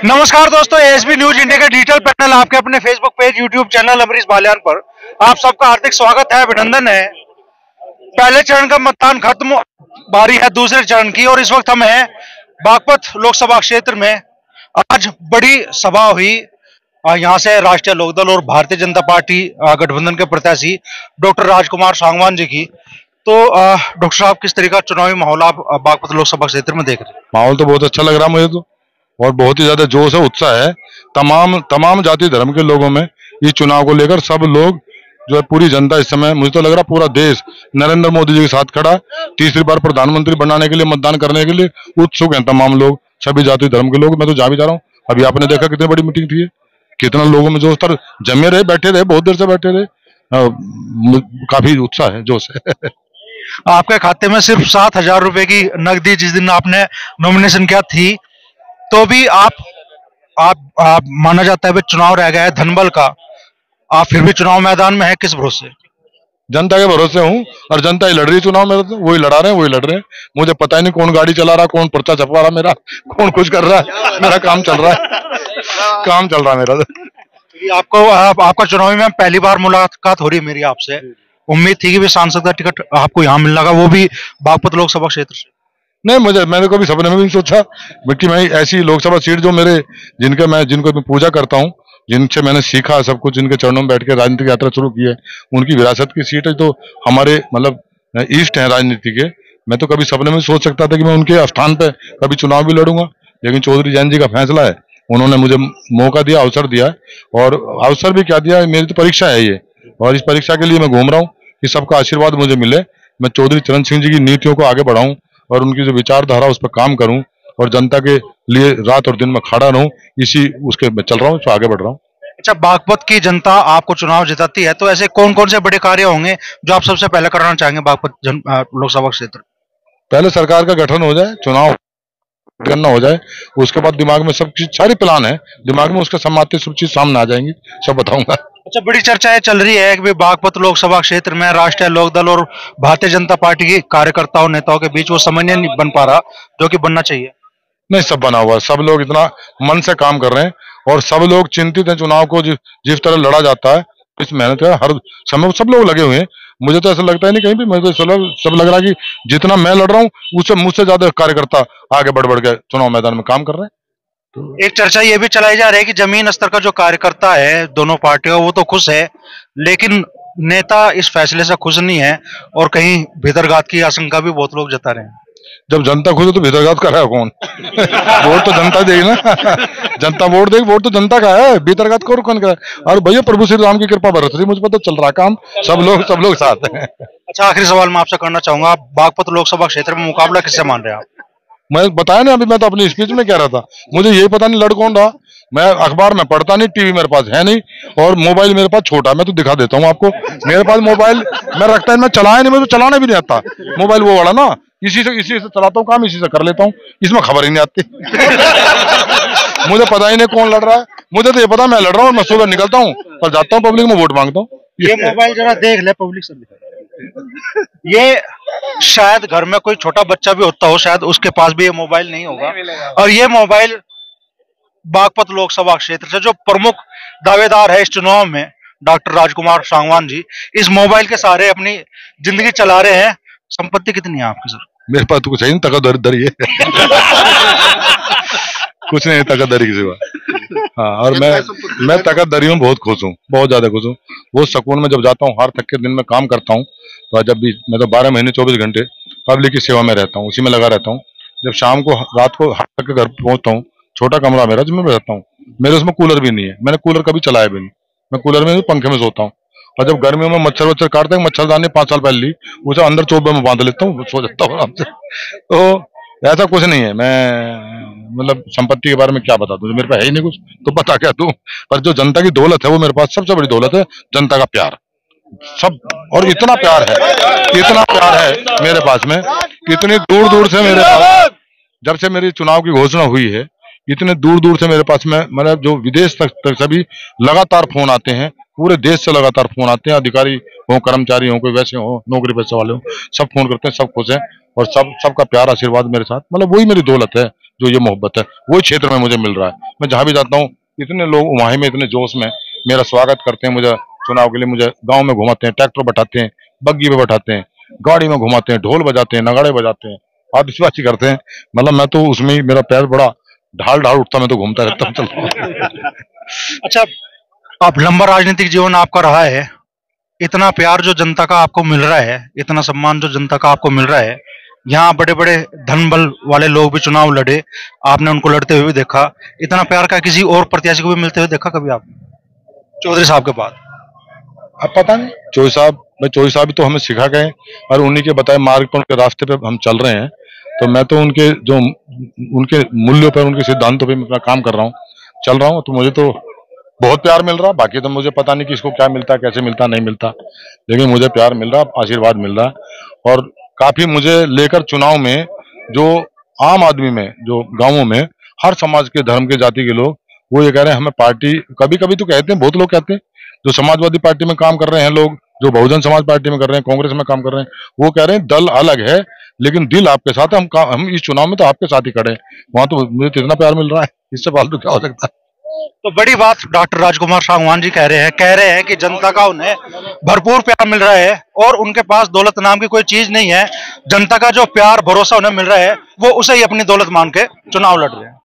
नमस्कार दोस्तों, ASB news India के डिजिटल पैनल आपके अपने Facebook page, YouTube channel Amrish Baliyan पर आप सबका हार्दिक स्वागत है, अभिनंदन है। पहले चरण का मतदान खत्म, बारी है दूसरे चरण की और इस वक्त हम हैं बागपत लोकसभा क्षेत्र में। आज बड़ी सभा हुई, यहाँ से राष्ट्रीय लोकदल और भारतीय जनता पार्टी गठबंधन के प्रत्याशी डॉक्टर राजकुमार सांगवान जी की। तो डॉक्टर साहब, किस तरह का चुनावी माहौल आप बागपत लोकसभा क्षेत्र में देख रहे हैं? माहौल तो बहुत अच्छा लग रहा है मुझे तो, और बहुत ही ज्यादा जोश है, उत्साह है तमाम जाति धर्म के लोगों में। इस चुनाव को लेकर सब लोग जो है, पूरी जनता इस समय मुझे तो लग रहा पूरा देश नरेंद्र मोदी जी के साथ खड़ा, तीसरी बार प्रधानमंत्री बनाने के लिए मतदान करने के लिए उत्सुक हैं तमाम लोग, सभी जाति धर्म के लोग। मैं तो जा भी जा रहा हूँ। अभी आपने देखा कितनी बड़ी मीटिंग थी, कितना लोगों में जोश था, जमे रहे, बैठे रहे, बहुत देर से बैठे रहे। काफी उत्साह है, जोश है। आपके खाते में सिर्फ 7,000 रुपए की नकदी जिस दिन आपने नॉमिनेशन किया थी, तो भी आप माना जाता है चुनाव रह गया है धनबल का, आप फिर भी चुनाव मैदान में है, किस भरोसे? जनता के भरोसे हूँ, और जनता ही लड़ रही है चुनाव में, तो वही लड़ा रहे हैं, वही लड़ रहे हैं। मुझे पता ही नहीं कौन गाड़ी चला रहा, कौन पर्चा छपवा रहा मेरा, कौन कुछ कर रहा है। मेरा काम चल रहा है, काम चल रहा है मेरा। आपका चुनावी में पहली बार मुलाकात हो रही है मेरी आपसे। उम्मीद थी कि भी सांसद का टिकट आपको यहाँ मिलने का, वो भी बागपत लोकसभा क्षेत्र से। नहीं, मैंने कभी सपने में भी नहीं सोचा कि मैं ऐसी लोकसभा सीट जो जिनको मैं पूजा करता हूँ, जिनसे मैंने सीखा सब कुछ, जिनके चरणों में बैठ के राजनीतिक यात्रा शुरू की है, उनकी विरासत की सीट है, तो हमारे मतलब ईस्ट है राजनीति के। मैं तो कभी सपने में सोच सकता था कि मैं उनके स्थान पे कभी चुनाव भी लड़ूंगा, लेकिन चौधरी जैन जी का फैसला है, उन्होंने मुझे मौका दिया, अवसर दिया, और अवसर भी क्या दिया, मेरी तो परीक्षा है ये, और इस परीक्षा के लिए मैं घूम रहा हूँ कि सबका आशीर्वाद मुझे मिले, मैं चौधरी चरण सिंह जी की नीतियों को आगे बढ़ाऊं और उनकी जो विचारधारा उस पर काम करूं, और जनता के लिए रात और दिन में खड़ा रहूं, इसी उसके मैं चल रहा हूं, आगे बढ़ रहा हूं। अच्छा, बागपत की जनता आपको चुनाव जिताती है, तो ऐसे कौन कौन से बड़े कार्य होंगे जो आप सबसे पहले करना चाहेंगे बागपत लोकसभा क्षेत्र? पहले सरकार का गठन हो जाए, चुनाव करना हो जाए, उसके बाद दिमाग में सब चीज, सारी प्लान है दिमाग में, उसके सम्मानित सब चीज सामने आ जाएंगी, सब बताऊंगा। अच्छा, बड़ी चर्चाएं चल रही है कि बागपत लोकसभा क्षेत्र में राष्ट्रीय लोकदल और भारतीय जनता पार्टी के कार्यकर्ताओं नेताओं के बीच वो समन्वय नहीं बन पा रहा, जो कि बनना चाहिए। नहीं, सब बना हुआ है, सब लोग इतना मन से काम कर रहे हैं, और सब लोग चिंतित हैं चुनाव को जिस तरह लड़ा जाता है, इस मेहनत है, हर समय सब लोग लगे हुए हैं। मुझे तो ऐसा लगता है नहीं कहीं भी, मुझे तो सब लग रहा है कि जितना मैं लड़ रहा हूँ उससे मुझसे ज्यादा कार्यकर्ता आगे बढ़ के चुनाव मैदान में काम कर रहे हैं। एक चर्चा ये भी चलाई जा रही है कि जमीन स्तर का जो कार्यकर्ता है दोनों पार्टियों, वो तो खुश है, लेकिन नेता इस फैसले से खुश नहीं है, और कहीं भीतरघात की आशंका भी बहुत लोग जता रहे हैं। जब जनता खुश है तो भीतरघात कर रहा है कौन? वोट तो जनता देगी ना। जनता वोट देगी, वोट तो जनता का है, भीतरघात कौन करे? और भैया प्रभु श्री राम की कृपा बरस रही, मुझ पर तो चल रहा काम, सब लोग साथ हैं। अच्छा, आखिरी सवाल मैं आपसे करना चाहूंगा, बागपत लोकसभा क्षेत्र में मुकाबला किससे मान रहे हैं आप? मैं बताया ना अभी, मैं तो अपनी स्पीच में कह रहा था, मुझे यही पता नहीं लड़ कौन रहा। मैं अखबार में पढ़ता नहीं, टीवी मेरे पास है नहीं, और मोबाइल मेरे पास छोटा, मैं तो दिखा देता हूँ आपको, मेरे पास मोबाइल मैं रखता है, मैं चलाया नहीं, मुझे तो चलाने भी नहीं आता मोबाइल, वो वाला ना, इसी से चलाता हूँ काम, इसी से कर लेता हूँ, इसमें खबर ही नहीं आती। मुझे पता ही नहीं कौन लड़ रहा है, मुझे तो ये पता मैं लड़ रहा हूँ, मैं सुबह निकलता हूँ और जाता हूँ पब्लिक में वोट मांगता हूँ। ये मोबाइल जरा देख ले, पब्लिक से ये शायद घर में कोई छोटा बच्चा भी होता हो, शायद उसके पास भी ये मोबाइल नहीं होगा, और ये मोबाइल बागपत लोकसभा क्षेत्र से जो प्रमुख दावेदार है इस चुनाव में, डॉक्टर राजकुमार सांगवान जी, इस मोबाइल के सहारे अपनी जिंदगी चला रहे हैं। संपत्ति कितनी है आपकी सर? मेरे पास तो कुछ है नहीं, तकदरी है। कुछ नहीं, तकदरी की सिवा। हाँ, और मैं तकदरी हूँ, बहुत खुश हूँ, बहुत ज्यादा खुश हूँ। वो सुकून में जब जाता हूँ, हर थक के दिन में काम करता हूँ, तो जब भी मैं तो 12 महीने 24 घंटे पब्लिक की सेवा में रहता हूँ, उसी में लगा रहता हूँ। जब शाम को रात को हर तक के घर पहुंचता हूँ, छोटा कमरा मेरा जिसमें रहता हूँ, मेरे उसमें कूलर भी नहीं है, मैंने कूलर कभी चलाया भी नहीं, मैं कूलर में पंखे में सोता हूँ। और जब गर्मियों में मच्छर काटते हैं, मच्छरदानी 5 साल पहले ली, उसे अंदर चोबे में बांध लेता हूँ, सो जाता हूँ आराम से। तो ऐसा कुछ नहीं है, मैं मतलब संपत्ति के बारे में क्या बता दूं, मेरे पास है ही नहीं कुछ, तो बता क्या दूं। पर जो जनता की दौलत है, वो मेरे पास सबसे बड़ी दौलत है, जनता का प्यार, सब। और इतना प्यार है मेरे पास में, इतनी दूर दूर से मेरे पास, जब से मेरी चुनाव की घोषणा हुई है, इतने दूर दूर से मेरे पास में, मतलब जो विदेश तक सभी लगातार फोन आते हैं, पूरे देश से लगातार फोन आते हैं, अधिकारी हो, कर्मचारी हो, कोई वैसे हो, नौकरी पेशे वाले हो, सब फोन करते हैं, सब खुश हैं और सबका प्यार आशीर्वाद मेरे साथ, मतलब वही मेरी दौलत है, जो ये मोहब्बत है वही क्षेत्र में मुझे मिल रहा है। मैं जहां भी जाता हूँ इतने लोग वहां में इतने जोश में मेरा स्वागत करते हैं, मुझे चुनाव के लिए मुझे गाँव में घुमाते हैं, ट्रैक्टर बैठाते हैं, बग्गी पे बैठाते हैं, गाड़ी में घुमाते हैं, ढोल बजाते हैं, नगाड़े बजाते हैं, आतिशबाजी करते हैं। मतलब मैं तो उसमें ही मेरा पैर बड़ा ढाल ढाल उठता, मैं तो घूमता रहता हूँ चलता। अच्छा, आप लंबा राजनीतिक जीवन आपका रहा है, इतना प्यार जो जनता का आपको मिल रहा है, इतना सम्मान जो जनता का आपको मिल रहा है, यहाँ बड़े बड़े धन बल वाले लोग भी चुनाव लड़े, आपने उनको लड़ते हुए भी देखा, इतना प्यार का किसी और प्रत्याशी को भी मिलते हुए देखा कभी आप चौधरी साहब के बाद? अब पता नहीं, चौधरी साहब भी तो हमें सिखा गए और उन्हीं के बताए मार्ग पर, उनके रास्ते पे हम चल रहे हैं, तो मैं तो उनके मूल्यों पर, उनके सिद्धांतों पर मैं अपना काम कर रहा हूँ, चल रहा हूँ, तो मुझे तो बहुत प्यार मिल रहा। बाकी तो मुझे पता नहीं किसको क्या मिलता है, कैसे मिलता, नहीं मिलता, लेकिन मुझे प्यार मिल रहा, आशीर्वाद मिल रहा है। और काफी मुझे लेकर चुनाव में जो आम आदमी में, जो गांवों में हर समाज के, धर्म के, जाति के लोग वो ये कह रहे हैं हमें पार्टी, कभी कभी तो कहते हैं, बहुत लोग कहते हैं जो समाजवादी पार्टी में काम कर रहे हैं लोग, जो बहुजन समाज पार्टी में कर रहे हैं, कांग्रेस में काम कर रहे हैं, वो कह रहे हैं दल अलग है लेकिन दिल आपके साथ है, हम इस चुनाव में तो आपके साथ ही खड़े हैं। वहां तो मुझे तो इतना प्यार मिल रहा है, इससे फालतू क्या हो सकता है। तो बड़ी बात डॉक्टर राजकुमार सांगवान जी कह रहे हैं कि जनता का उन्हें भरपूर प्यार मिल रहा है और उनके पास दौलत नाम की कोई चीज नहीं है, जनता का जो प्यार भरोसा उन्हें मिल रहा है वो उसे ही अपनी दौलत मान के चुनाव लड़ रहे हैं।